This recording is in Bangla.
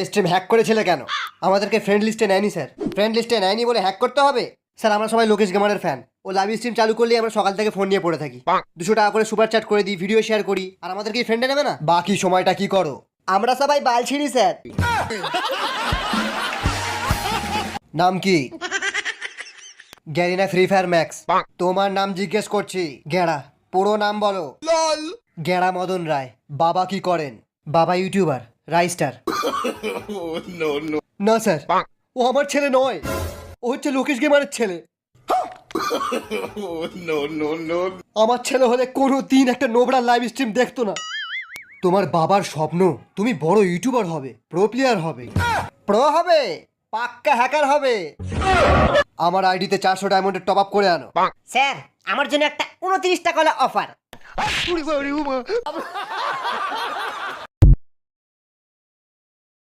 স্ট্রিম হ্যাক করেছিলে কেন? আমাদেরকে ফ্রেন্ড লিস্টে নেয়নি স্যার। ফ্রেন্ড লিস্টে নেয়নি বলে হ্যাক করতে হবে? স্যার আমরা সবাই লোকেশ গেমারের ফ্যান। ও লাইভ স্ট্রিম চালু করলেই আমরা সকাল থেকে ফোন নিয়ে পড়ে থাকি। 200 টাকা করে সুপার চ্যাট করে দিই, ভিডিও শেয়ার করি, আর আমাদেরকে ফ্রেন্ডে নেবে না? বাকি সময়টা কি করো? আমরা সবাই বাল ছিঁড়ি স্যার। নাম কি? Garena free fire max. তোমার নাম জিজ্ঞেস করছি। গেড়া, পুরো নাম বলো। গেড়া মদন রায়। বাবা কি করেন? বাবা ইউটিউবার, রাইস্টার। না স্যার, ও আমার ছেলে নয়, ও হচ্ছে লোকেশ গেমারের ছেলে। আমার ছেলে হলে কোনো দিন একটা নোবরা লাইভ স্ট্রিম দেখতো না। তোমার বাবার স্বপ্ন তুমি বড় ইউটিউবার হবে, প্রো প্লেয়ার হবে। প্রো হবে? পাক্কা হ্যাকার হবে। আমার আইডিতে 400 ডায়মন্ডের টপ আপ করে আনো। স্যার আমার জন্য একটা 29 টাকা অফার।